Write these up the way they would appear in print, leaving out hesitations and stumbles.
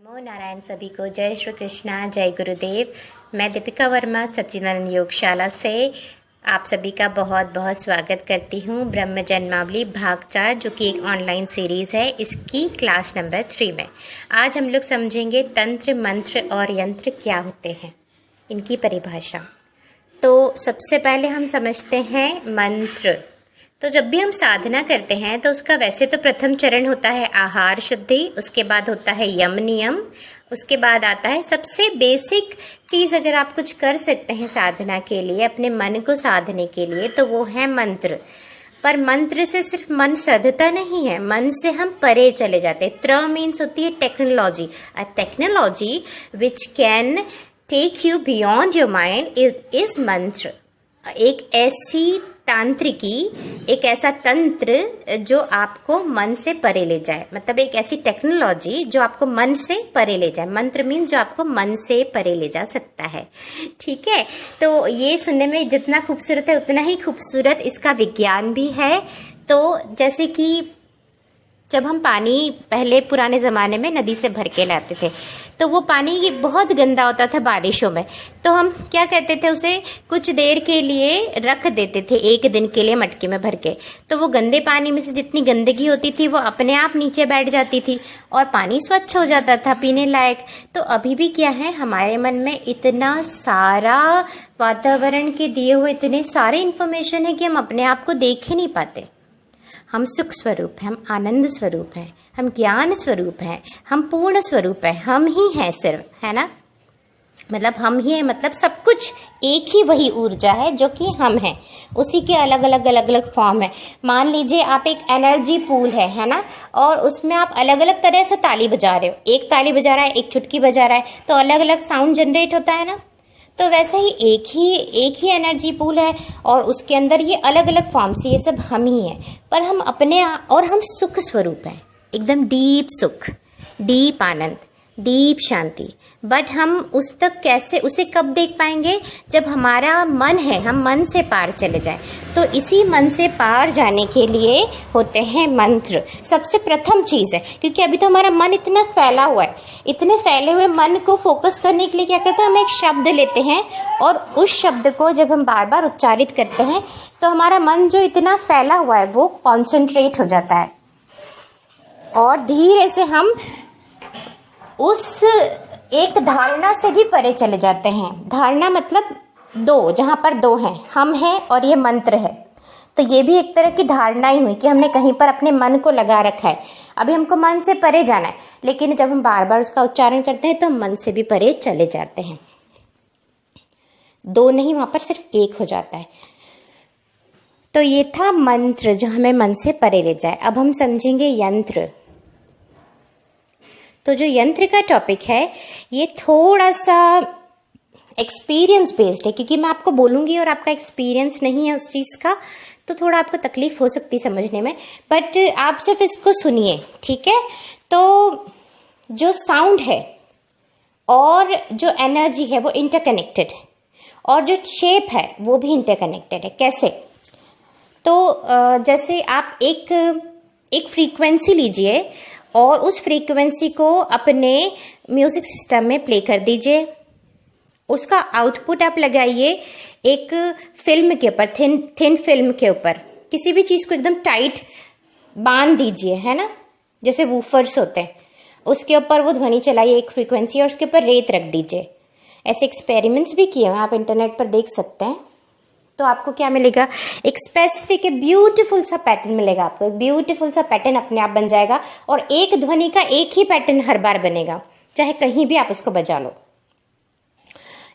नमो नारायण सभी को। जय श्री कृष्णा, जय गुरुदेव। मैं दीपिका वर्मा सच्चिदानंद योगशाला से आप सभी का बहुत बहुत स्वागत करती हूँ। ब्रह्म जन्मावली भाग 4 जो कि एक ऑनलाइन सीरीज़ है, इसकी क्लास नंबर 3 में आज हम लोग समझेंगे तंत्र, मंत्र और यंत्र क्या होते हैं, इनकी परिभाषा। तो सबसे पहले हम समझते हैं मंत्र। तो जब भी हम साधना करते हैं तो उसका वैसे तो प्रथम चरण होता है आहार शुद्धि, उसके बाद होता है यम नियम, उसके बाद आता है सबसे बेसिक चीज़। अगर आप कुछ कर सकते हैं साधना के लिए, अपने मन को साधने के लिए, तो वो है मंत्र। पर मंत्र से सिर्फ मन सधता नहीं है, मन से हम परे चले जाते हैं। त्र मीन्स होती है technology. A technology which can take you beyond your mind is mantra. एक ऐसी तांत्रिकी, एक ऐसा तंत्र जो आपको मन से परे ले जाए, मतलब एक ऐसी टेक्नोलॉजी जो आपको मन से परे ले जाए। मंत्र मीन्स जो आपको मन से परे ले जा सकता है। ठीक है, तो ये सुनने में जितना खूबसूरत है उतना ही खूबसूरत इसका विज्ञान भी है। तो जैसे कि जब हम पानी पहले पुराने ज़माने में नदी से भर के लाते थे, तो वो पानी बहुत गंदा होता था बारिशों में। तो हम क्या कहते थे, उसे कुछ देर के लिए रख देते थे, एक दिन के लिए मटके में भर के। तो वो गंदे पानी में से जितनी गंदगी होती थी वो अपने आप नीचे बैठ जाती थी और पानी स्वच्छ हो जाता था, पीने लायक। तो अभी भी क्या है, हमारे मन में इतना सारा वातावरण के दिए हुए इतने सारे इन्फॉर्मेशन है कि हम अपने आप को देख ही नहीं पाते। हम सुख स्वरूप हैं, हम आनंद स्वरूप हैं, हम ज्ञान स्वरूप हैं, हम पूर्ण स्वरूप हैं, हम ही हैं सिर्फ, है ना। मतलब हम ही हैं, मतलब सब कुछ एक ही वही ऊर्जा है जो कि हम हैं। उसी के अलग अलग फॉर्म है। मान लीजिए आप एक एनर्जी पूल है ना, और उसमें आप अलग अलग तरह से ताली बजा रहे हो। एक ताली बजा रहा है, एक चुटकी बजा रहा है, तो अलग अलग साउंड जनरेट होता है ना। तो वैसे ही एक ही एनर्जी पूल है और उसके अंदर ये अलग अलग फॉर्म से ये सब हम ही हैं। पर हम अपने और हम सुख स्वरूप हैं, एकदम डीप सुख, deep Anand, deep Shanti. But हम उस तक कैसे, उसे कब देख पाएंगे, जब हमारा मन है, हम मन से पार चले जाएं। तो इसी मन से पार जाने के लिए होते हैं मंत्र। सबसे प्रथम चीज़ है, क्योंकि अभी तो हमारा मन इतना फैला हुआ है, इतने फैले हुए मन को फोकस करने के लिए क्या कहते हैं, हम एक शब्द लेते हैं और उस शब्द को जब हम बार बार उच्चारित करते हैं तो हमारा मन जो इतना फैला हुआ है वो कॉन्सेंट्रेट हो जाता है और धीरे से हम उस एक धारणा से भी परे चले जाते हैं। धारणा मतलब दो, जहाँ पर दो हैं, हम हैं और ये मंत्र है। तो ये भी एक तरह की धारणा ही हुई कि हमने कहीं पर अपने मन को लगा रखा है। अभी हमको मन से परे जाना है, लेकिन जब हम बार बार उसका उच्चारण करते हैं तो हम मन से भी परे चले जाते हैं। दो नहीं, वहाँ पर सिर्फ एक हो जाता है। तो ये था मंत्र जो हमें मन से परे ले जाए। अब हम समझेंगे यंत्र। तो जो यंत्र का टॉपिक है ये थोड़ा सा एक्सपीरियंस बेस्ड है, क्योंकि मैं आपको बोलूँगी और आपका एक्सपीरियंस नहीं है उस चीज़ का, तो थोड़ा आपको तकलीफ हो सकती समझने में। बट आप सिर्फ इसको सुनिए, ठीक है। तो जो साउंड है और जो एनर्जी है वो इंटरकनेक्टेड है, और जो शेप है वो भी इंटरकनेक्टेड है। कैसे? तो जैसे आप एक फ्रीक्वेंसी लीजिए और उस फ्रीक्वेंसी को अपने म्यूज़िक सिस्टम में प्ले कर दीजिए। उसका आउटपुट आप लगाइए एक फिल्म के ऊपर, थिन फिल्म के ऊपर। किसी भी चीज़ को एकदम टाइट बांध दीजिए, है ना, जैसे वूफर्स होते हैं, उसके ऊपर वो ध्वनि चलाइए एक फ्रीक्वेंसी और उसके ऊपर रेत रख दीजिए। ऐसे एक्सपेरिमेंट्स भी किए हैं, आप इंटरनेट पर देख सकते हैं। तो आपको क्या मिलेगा, एक स्पेसिफिक, एक ब्यूटीफुल सा पैटर्न मिलेगा आपको। एक ब्यूटीफुल सा पैटर्न अपने आप बन जाएगा और एक ध्वनि का एक ही पैटर्न हर बार बनेगा, चाहे कहीं भी आप उसको बजा लो।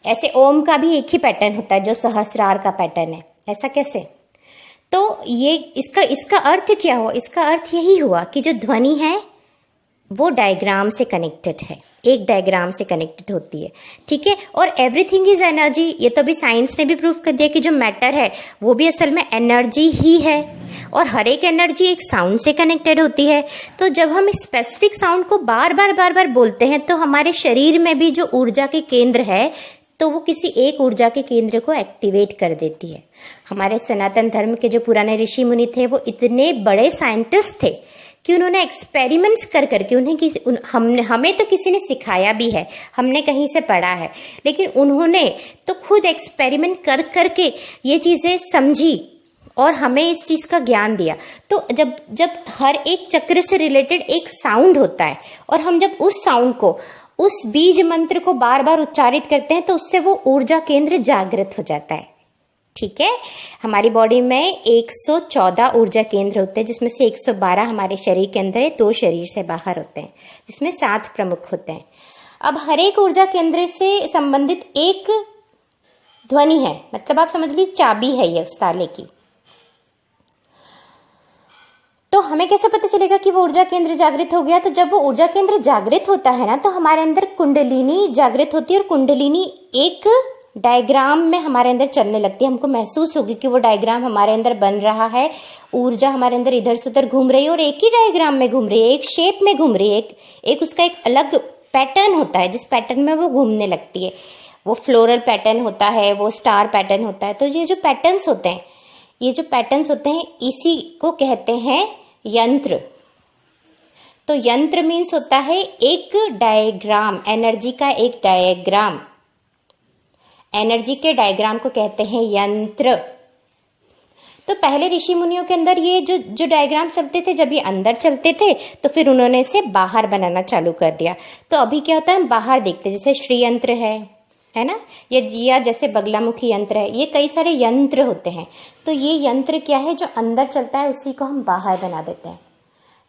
ऐसे ओम का भी एक ही पैटर्न होता है जो सहस्रार का पैटर्न है। ऐसा कैसे? तो ये इसका अर्थ क्या हुआ? इसका अर्थ यही हुआ कि जो ध्वनि है वो डायग्राम से कनेक्टेड है, एक डायग्राम से कनेक्टेड होती है, ठीक है। और एवरीथिंग इज एनर्जी। ये तो अभी साइंस ने भी प्रूव कर दिया कि जो मैटर है वो भी असल में एनर्जी ही है, और हर एक एनर्जी एक साउंड से कनेक्टेड होती है। तो जब हम स्पेसिफिक साउंड को बार बार बोलते हैं तो हमारे शरीर में भी जो ऊर्जा के केंद्र है तो वो किसी एक ऊर्जा के केंद्र को एक्टिवेट कर देती है। हमारे सनातन धर्म के जो पुराने ऋषि मुनि थे वो इतने बड़े साइंटिस्ट थे कि उन्होंने एक्सपेरिमेंट्स कर करके हमें तो किसी ने सिखाया भी है, हमने कहीं से पढ़ा है, लेकिन उन्होंने तो खुद एक्सपेरिमेंट कर करके ये चीज़ें समझी और हमें इस चीज़ का ज्ञान दिया। तो जब हर एक चक्र से रिलेटेड एक साउंड होता है और हम जब उस साउंड को, उस बीज मंत्र को बार बार उच्चारित करते हैं तो उससे वो ऊर्जा केंद्र जागृत हो जाता है। ठीक है, हमारी बॉडी में 114 ऊर्जा केंद्र होते हैं, जिसमें से 112 हमारे शरीर के अंदर है, 2 शरीर से बाहर होते हैं, जिसमें 7 प्रमुख होते हैं। अब हर एक ऊर्जा केंद्र से संबंधित एक ध्वनि है, मतलब आप समझ लीजिए चाबी है ये उस ताले की। तो हमें कैसे पता चलेगा कि वो ऊर्जा केंद्र जागृत हो गया? तो जब वो ऊर्जा केंद्र जागृत होता है ना, तो हमारे अंदर कुंडलिनी जागृत होती है और कुंडलिनी एक डायग्राम में हमारे अंदर चलने लगती है। हमको महसूस होगी कि वो डायग्राम हमारे अंदर बन रहा है, ऊर्जा हमारे अंदर इधर से उधर घूम रही है और एक ही डायग्राम में घूम रही है, एक शेप में घूम रही है, एक उसका एक अलग पैटर्न होता है जिस पैटर्न में वो घूमने लगती है। वो फ्लोरल पैटर्न होता है, वो स्टार पैटर्न होता है। तो ये जो पैटर्न्स होते हैं, इसी को कहते हैं यंत्र। तो यंत्र मीन्स होता है एक डायग्राम, एनर्जी का एक डायग्राम। एनर्जी के डायग्राम को कहते हैं यंत्र। तो पहले ऋषि मुनियों के अंदर ये जो डायग्राम चलते थे, जब ये अंदर चलते थे तो फिर उन्होंने इसे बाहर बनाना चालू कर दिया। तो अभी क्या होता है, हम बाहर देखते हैं, जैसे श्री यंत्र है ना, या जैसे बगलामुखी यंत्र है, ये कई सारे यंत्र होते हैं। तो ये यंत्र क्या है, जो अंदर चलता है उसी को हम बाहर बना देते हैं।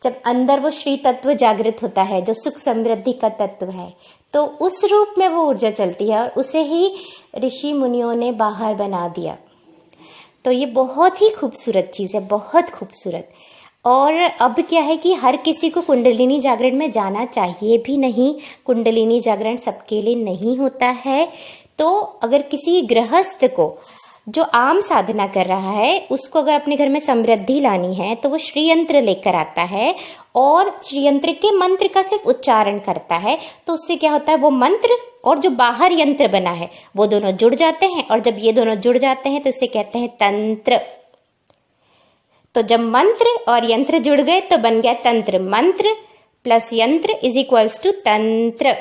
जब अंदर वो श्री तत्व जागृत होता है, जो सुख समृद्धि का तत्व है, तो उस रूप में वो ऊर्जा चलती है और उसे ही ऋषि मुनियों ने बाहर बना दिया। तो ये बहुत ही खूबसूरत चीज़ है, बहुत खूबसूरत। और अब क्या है कि हर किसी को कुंडलिनी जागरण में जाना चाहिए भी नहीं। कुंडलिनी जागरण सबके लिए नहीं होता है। तो अगर किसी गृहस्थ को जो आम साधना कर रहा है, उसको अगर अपने घर में समृद्धि लानी है, तो वो श्री यंत्र लेकर आता है और श्री यंत्र के मंत्र का सिर्फ उच्चारण करता है। तो उससे क्या होता है, वो मंत्र और जो बाहर यंत्र बना है वो दोनों जुड़ जाते हैं, और जब ये दोनों जुड़ जाते हैं तो इसे कहते हैं तंत्र। तो जब मंत्र और यंत्र जुड़ गए तो बन गया तंत्र। मंत्र प्लस यंत्र इज इक्वल्स टू तंत्र।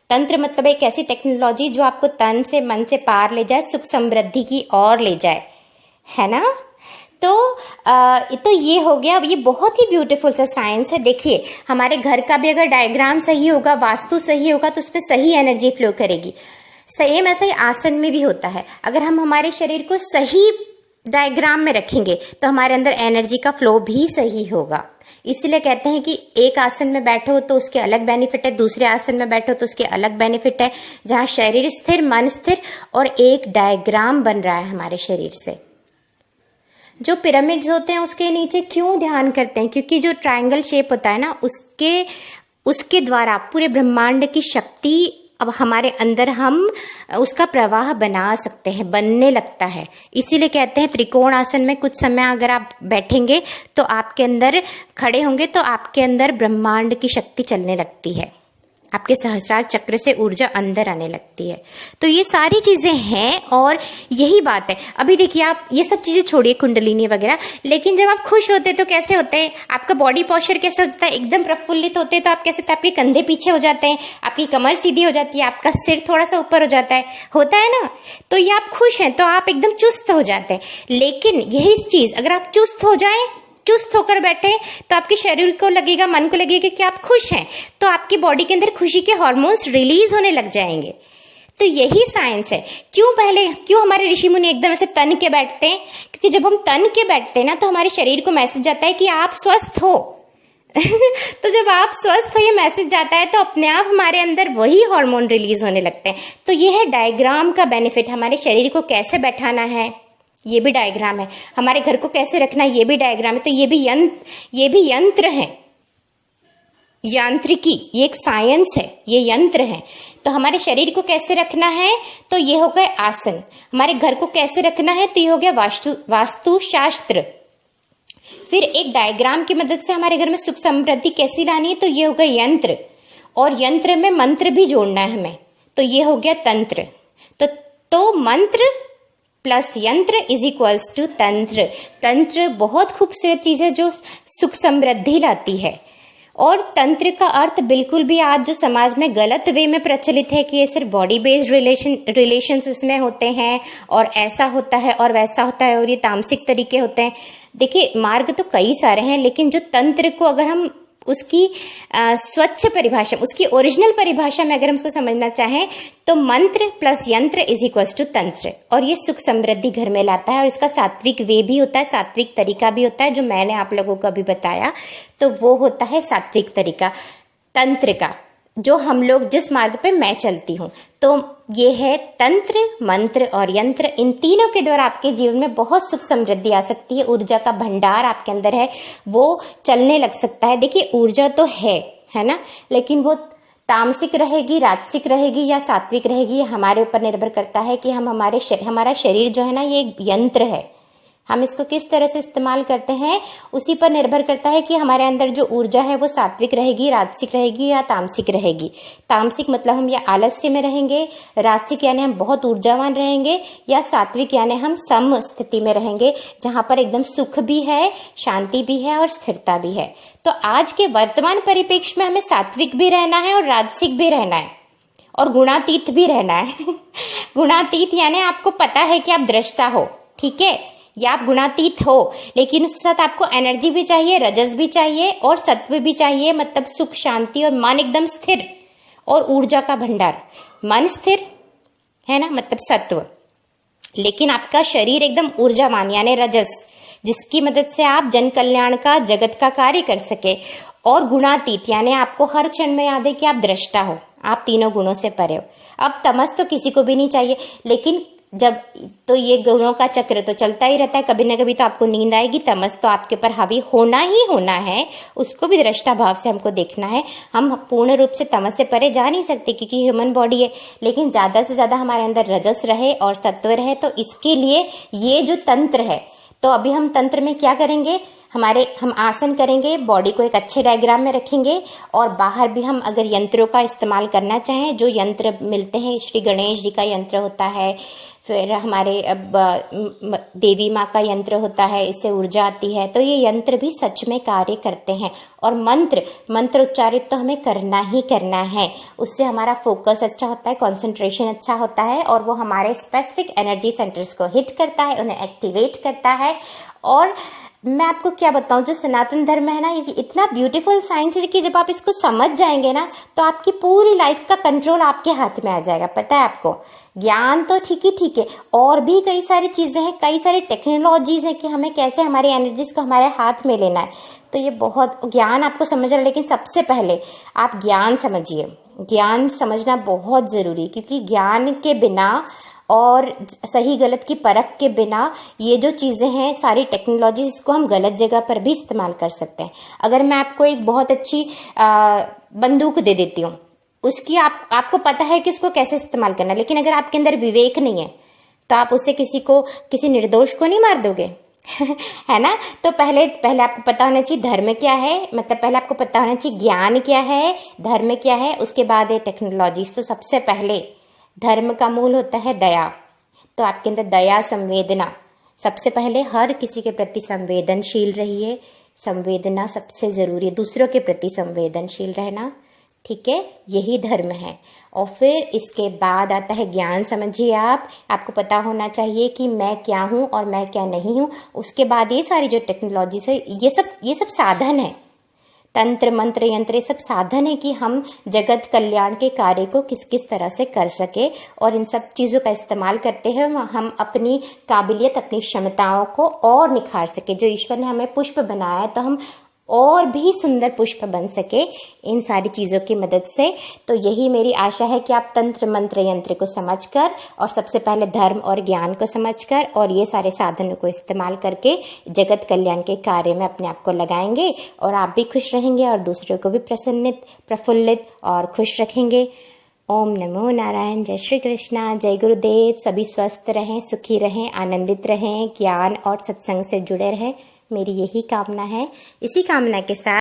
तंत्र मतलब एक ऐसी टेक्नोलॉजी जो आपको तन से मन से पार ले जाए, सुख समृद्धि की ओर ले जाए, है ना। तो ये हो गया। अब ये बहुत ही ब्यूटीफुल सा साइंस है। देखिए, हमारे घर का भी अगर डायग्राम सही होगा, वास्तु सही होगा, तो उसमें सही एनर्जी फ्लो करेगी। सेम ऐसा ही आसन में भी होता है। अगर हम हमारे शरीर को सही डायग्राम में रखेंगे तो हमारे अंदर एनर्जी का फ्लो भी सही होगा। इसलिए कहते हैं कि एक आसन में बैठो तो उसके अलग बेनिफिट है, दूसरे आसन में बैठो तो उसके अलग बेनिफिट है। जहाँ शरीर स्थिर, मन स्थिर और एक डायग्राम बन रहा है हमारे शरीर से। जो पिरामिड्स होते हैं उसके नीचे क्यों ध्यान करते हैं? क्योंकि जो ट्रायंगल शेप होता है ना, उसके द्वारा पूरे ब्रह्मांड की शक्ति अब हमारे अंदर हम उसका प्रवाह बना सकते हैं, बनने लगता है। इसीलिए कहते हैं त्रिकोण आसन में कुछ समय अगर आप बैठेंगे तो आपके अंदर खड़े होंगे तो आपके अंदर ब्रह्मांड की शक्ति चलने लगती है, आपके सहस्रार चक्र से ऊर्जा अंदर आने लगती है। तो ये सारी चीज़ें हैं और यही बात है। अभी देखिए, आप ये सब चीज़ें छोड़िए, कुंडलिनी वगैरह, लेकिन जब आप खुश होते हैं तो कैसे होते हैं? आपका बॉडी पोस्चर कैसे होता है? एकदम प्रफुल्लित होते हैं तो आप कैसे होते हैं? आपके कंधे पीछे हो जाते हैं, आपकी कमर सीधी हो जाती है, आपका सिर थोड़ा सा ऊपर हो जाता है ना। तो ये आप खुश हैं तो आप एकदम चुस्त हो जाते हैं। लेकिन यही चीज़ अगर आप चुस्त हो जाएं, चुस्त होकर बैठे, तो आपके शरीर को लगेगा, मन को लगेगा कि आप खुश हैं, तो आपकी बॉडी के अंदर खुशी के हार्मोन्स रिलीज होने लग जाएंगे। तो यही साइंस है। क्यों हमारे ऋषि मुनि एकदम ऐसे तन के बैठते हैं? क्योंकि जब हम तन के बैठते हैं ना, तो हमारे शरीर को मैसेज जाता है कि आप स्वस्थ हो। तो जब आप स्वस्थ हो, ये मैसेज जाता है, तो अपने आप हमारे अंदर वही हार्मोन रिलीज होने लगते हैं। तो ये है डायग्राम का बेनिफिट। हमारे शरीर को कैसे बैठाना है, ये भी डायग्राम है। हमारे घर को कैसे रखना है, ये भी डायग्राम है। तो ये भी यंत्र है, यांत्रिकी, ये एक साइंस है, ये यंत्र है। तो हमारे शरीर को कैसे रखना है, तो ये हो गए आसन। हमारे घर को कैसे रखना है, तो ये हो गया वास्तु शास्त्र। फिर एक डायग्राम की मदद से हमारे घर में सुख समृद्धि कैसी लानी है, तो ये हो गया यंत्र। और यंत्र में मंत्र भी जोड़ना है हमें, तो ये हो गया तंत्र। तो मंत्र प्लस यंत्र इज इक्वल्स टू तंत्र। तंत्र बहुत खूबसूरत चीज़ है जो सुख समृद्धि लाती है। और तंत्र का अर्थ बिल्कुल भी आज जो समाज में गलत वे में प्रचलित है कि ये सिर्फ बॉडी बेस्ड रिलेशंस इसमें होते हैं और ऐसा होता है और वैसा होता है और ये तामसिक तरीके होते हैं। देखिए, मार्ग तो कई सारे हैं, लेकिन जो तंत्र को अगर हम उसकी स्वच्छ परिभाषा, उसकी ओरिजिनल परिभाषा में अगर हम उसको समझना चाहें तो मंत्र प्लस यंत्र इज इक्वल्स टू तंत्र। और ये सुख समृद्धि घर में लाता है और इसका सात्विक वे भी होता है, सात्विक तरीका भी होता है, जो मैंने आप लोगों को अभी बताया। तो वो होता है सात्विक तरीका तंत्र का, जो हम लोग जिस मार्ग पे मैं चलती हूँ। तो ये है तंत्र, मंत्र और यंत्र। इन तीनों के द्वारा आपके जीवन में बहुत सुख समृद्धि आ सकती है। ऊर्जा का भंडार आपके अंदर है, वो चलने लग सकता है। देखिए, ऊर्जा तो है ना, लेकिन वो तामसिक रहेगी, राजसिक रहेगी या सात्विक रहेगी, ये हमारे ऊपर निर्भर करता है कि हम हमारा शरीर जो है ना, ये एक यंत्र है, हम इसको किस तरह से इस्तेमाल करते हैं उसी पर निर्भर करता है कि हमारे अंदर जो ऊर्जा है वो सात्विक रहेगी, राजसिक रहेगी या तामसिक रहेगी। तामसिक मतलब हम या आलस्य में रहेंगे, राजसिक यानी हम बहुत ऊर्जावान रहेंगे, या सात्विक यानी हम सम स्थिति में रहेंगे, जहाँ पर एकदम सुख भी है, शांति भी है और स्थिरता भी है। तो आज के वर्तमान परिप्रेक्ष्य में हमें सात्विक भी रहना है और राजसिक भी रहना है और गुणातीत भी रहना है। गुणातीत यानी आपको पता है कि आप दृष्टा हो, ठीक है, या आप गुणातीत हो, लेकिन उसके साथ आपको एनर्जी भी चाहिए, रजस भी चाहिए और सत्व भी चाहिए, मतलब सुख शांति और मन एकदम स्थिर और ऊर्जा का भंडार। मन स्थिर है ना, मतलब सत्व, लेकिन आपका शरीर एकदम ऊर्जावान यानी रजस, जिसकी मदद से आप जन कल्याण का, जगत का कार्य कर सके। और गुणातीत यानी आपको हर क्षण में याद है कि आप दृष्टा हो, आप तीनों गुणों से परे हो। अब तमस तो किसी को भी नहीं चाहिए, लेकिन जब तो ये गुणों का चक्र तो चलता ही रहता है, कभी ना कभी तो आपको नींद आएगी, तमस तो आपके ऊपर हावी होना ही होना है, उसको भी दृष्टा भाव से हमको देखना है। हम पूर्ण रूप से तमस से परे जा नहीं सकते क्योंकि ह्यूमन बॉडी है, लेकिन ज़्यादा से ज़्यादा हमारे अंदर रजस रहे और सत्व रहे। तो इसके लिए ये जो तंत्र है, तो अभी हम तंत्र में क्या करेंगे, हम आसन करेंगे, बॉडी को एक अच्छे डायग्राम में रखेंगे और बाहर भी हम अगर यंत्रों का इस्तेमाल करना चाहें, जो यंत्र मिलते हैं, श्री गणेश जी का यंत्र होता है, फिर हमारे देवी माँ का यंत्र होता है, इससे ऊर्जा आती है, तो ये यंत्र भी सच में कार्य करते हैं। और मंत्र उच्चारित तो हमें करना ही करना है, उससे हमारा फोकस अच्छा होता है, कंसंट्रेशन अच्छा होता है और वो हमारे स्पेसिफिक एनर्जी सेंटर्स को हिट करता है, उन्हें एक्टिवेट करता है। और मैं आपको क्या बताऊं, जो सनातन धर्म है ना, ये इतना ब्यूटीफुल साइंस है कि जब आप इसको समझ जाएंगे ना, तो आपकी पूरी लाइफ का कंट्रोल आपके हाथ में आ जाएगा। पता है आपको, ज्ञान तो ठीक है, और भी कई सारी चीज़ें हैं, कई सारी टेक्नोलॉजीज हैं कि हमें कैसे हमारी एनर्जीज को हमारे हाथ में लेना है। तो ये बहुत ज्ञान आपको समझ रहा है, लेकिन सबसे पहले आप ज्ञान समझिए। ज्ञान समझना बहुत ज़रूरी, क्योंकि ज्ञान के बिना और सही गलत की परख के बिना ये जो चीज़ें हैं, सारी टेक्नोलॉजी, इसको हम गलत जगह पर भी इस्तेमाल कर सकते हैं। अगर मैं आपको एक बहुत अच्छी बंदूक दे देती हूँ, उसकी आपको पता है कि उसको कैसे इस्तेमाल करना है, लेकिन अगर आपके अंदर विवेक नहीं है तो आप उससे किसी निर्दोष को नहीं मार दोगे। है ना। तो पहले आपको पता होना चाहिए धर्म क्या है, मतलब पहले आपको पता होना चाहिए ज्ञान क्या है, धर्म क्या है, उसके बाद है टेक्नोलॉजी। तो सबसे पहले धर्म का मूल होता है दया। तो आपके अंदर दया, संवेदना, सबसे पहले हर किसी के प्रति संवेदनशील रहिए। संवेदना सबसे ज़रूरी है, दूसरों के प्रति संवेदनशील रहना, ठीक है, यही धर्म है। और फिर इसके बाद आता है ज्ञान। समझिए आपको पता होना चाहिए कि मैं क्या हूँ और मैं क्या नहीं हूँ। उसके बाद ये सारी जो टेक्नोलॉजी है, ये सब साधन है। तंत्र, मंत्र, यंत्र, ये सब साधन है कि हम जगत कल्याण के कार्य को किस किस तरह से कर सके। और इन सब चीज़ों का इस्तेमाल करते हैं हम अपनी काबिलियत, अपनी क्षमताओं को और निखार सके। जो ईश्वर ने हमें पुष्प बनाया है, तो हम और भी सुंदर पुष्प बन सके इन सारी चीज़ों की मदद से। तो यही मेरी आशा है कि आप तंत्र, मंत्र, यंत्र को समझकर, और सबसे पहले धर्म और ज्ञान को समझकर, और ये सारे साधनों को इस्तेमाल करके जगत कल्याण के कार्य में अपने आप को लगाएंगे, और आप भी खुश रहेंगे और दूसरों को भी प्रसन्नित, प्रफुल्लित और खुश रखेंगे। ओम नमो नारायण। जय श्री कृष्णा, जय गुरुदेव। सभी स्वस्थ रहें, सुखी रहें, आनंदित रहें, ज्ञान और सत्संग से जुड़े रहें, मेरी यही कामना है। इसी कामना के साथ